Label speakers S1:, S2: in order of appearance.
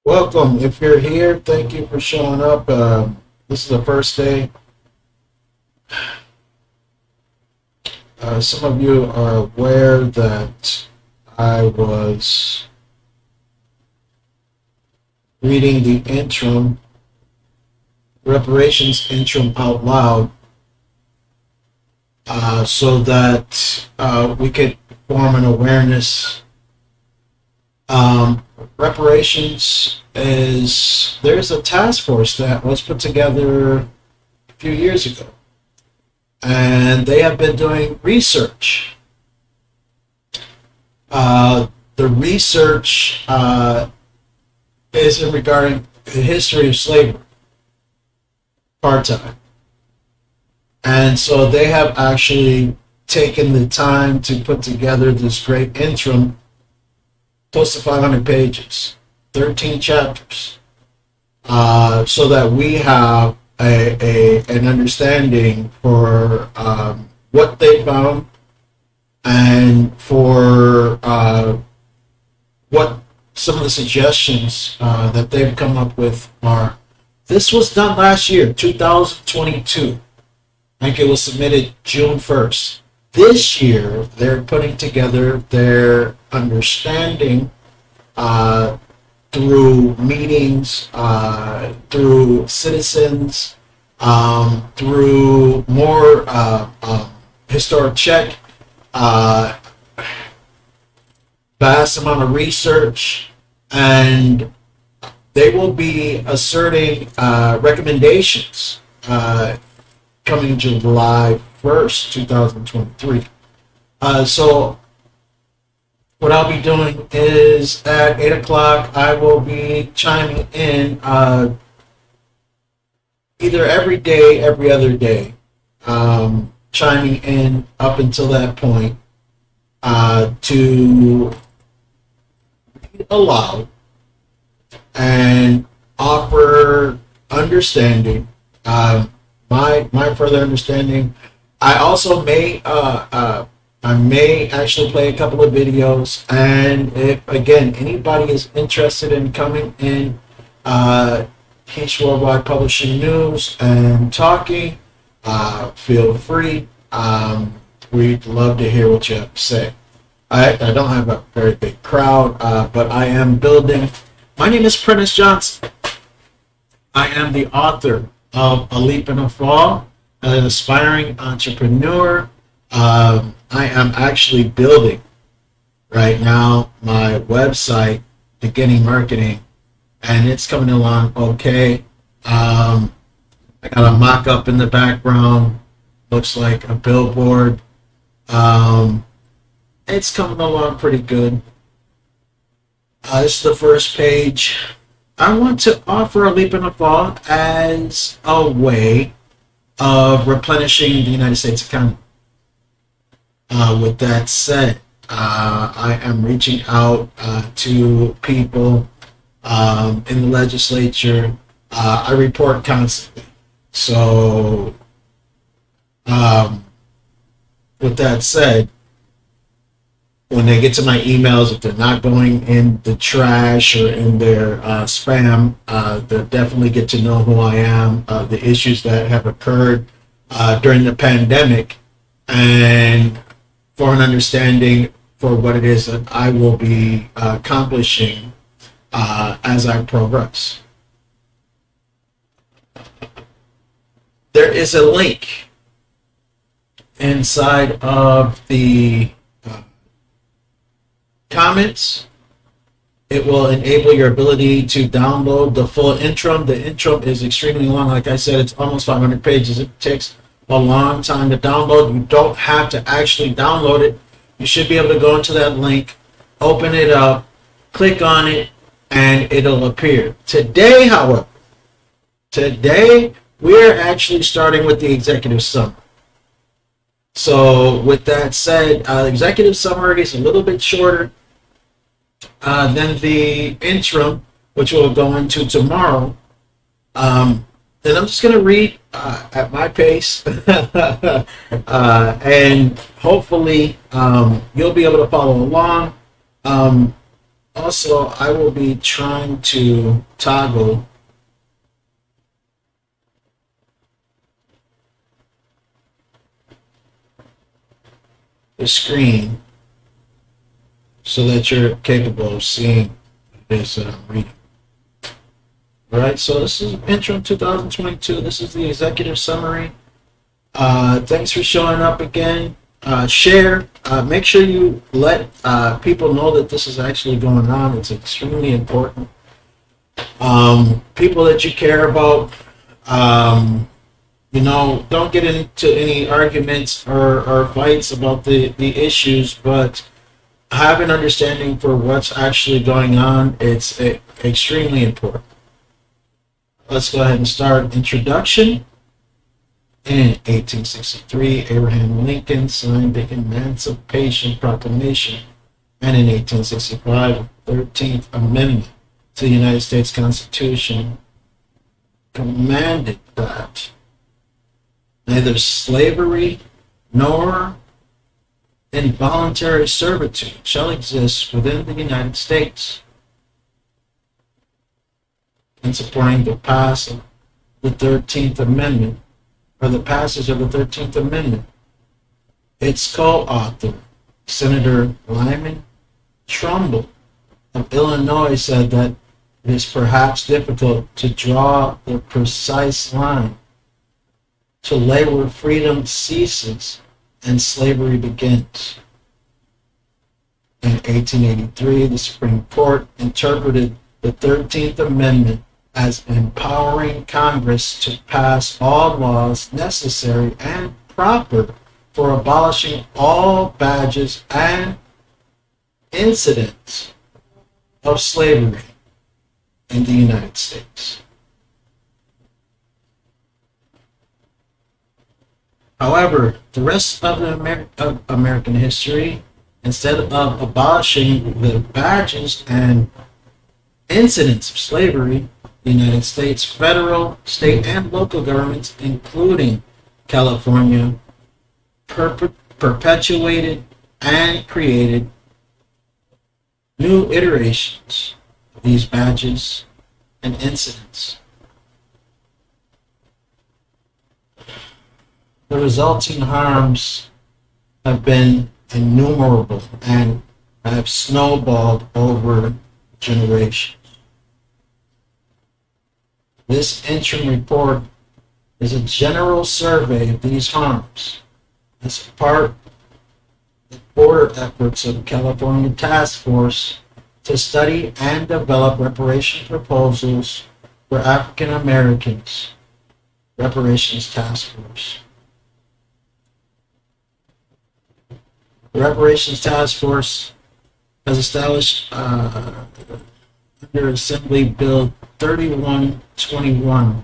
S1: Welcome. If you're here, thank you for showing up. This is the first day. Some of you are aware that I was reading the interim, reparations interim out loud, so that we could form an awareness. Reparations there's a task force that was put together a few years ago, and they have been doing research. The research is regarding the history of slavery, apartheid, and so they have actually taken the time to put together this great interim, close to 500 pages, 13 chapters, so that we have an understanding for what they found and for what some of the suggestions that they've come up with are. This was done last year, 2022. I think it was submitted June 1st. This year, they're putting together their understanding through meetings, through citizens, through more historic check, vast amount of research, and they will be asserting recommendations coming July 1st, 2023. So what I'll be doing is at 8 o'clock, I will be chiming in either every day, every other day, chiming in up until that point to read aloud and offer understanding, my further understanding. I also may I may actually play a couple of videos, and if again anybody is interested in coming in Case Worldwide Publishing News and talking, feel free. We'd love to hear what you have to say. I don't have a very big crowd, but I am building. My name is Prentice Johnson. I am the author of A Leap and a Fall, an aspiring entrepreneur. I am actually building right now my website, beginning marketing, and it's coming along okay. I got a mock-up in the background, looks like a billboard. It's coming along pretty good. This is the first page. I want to offer A Leap and a Fall as a way of replenishing the United States economy. With that said, I am reaching out to people in the legislature. I report constantly. So, with that said, when they get to my emails, if they're not going in the trash or in their spam, they'll definitely get to know who I am, the issues that have occurred during the pandemic, and for an understanding for what it is that I will be accomplishing as I progress. There is a link inside of the comments. It will enable your ability to download the full interim. The interim is extremely long. Like I said, it's almost 500 pages. It takes a long time to download. You don't have to actually download it. You should be able to go into that link, open it up, click on it, and it'll appear. Today, however, we're actually starting with the executive summary. So with that said, the executive summary is a little bit shorter than the interim, which we'll go into tomorrow. And I'm just going to read at my pace, and hopefully you'll be able to follow along. Also, I will be trying to toggle the screen so that you're capable of seeing what it is that I'm reading. All right, so this is intro 2022. This is the executive summary. Thanks for showing up again. Share. Make sure you let people know that this is actually going on. It's extremely important. People that you care about, don't get into any arguments or fights about the issues, but have an understanding for what's actually going on. It's extremely important. Let's go ahead and start. Introduction. In 1863, Abraham Lincoln signed the Emancipation Proclamation, and in 1865, the 13th Amendment to the United States Constitution commanded that neither slavery nor involuntary servitude shall exist within the United States, and supporting the passage of the 13th Amendment, or the passage of the 13th Amendment. Its co-author, Senator Lyman Trumbull of Illinois, said that it is perhaps difficult to draw the precise line to lay where freedom ceases and slavery begins. In 1883, the Supreme Court interpreted the 13th Amendment as empowering Congress to pass all laws necessary and proper for abolishing all badges and incidents of slavery in the United States. However, the rest of American history, instead of abolishing the badges and incidents of slavery, the United States federal, state, and local governments, including California, perpetuated and created new iterations of these badges and incidents. The resulting harms have been innumerable and have snowballed over generations. This interim report is a general survey of these harms as part of the border efforts of the California Task Force to study and develop reparation proposals for African Americans. Reparations Task Force. The Reparations Task Force has established under Assembly Bill 3121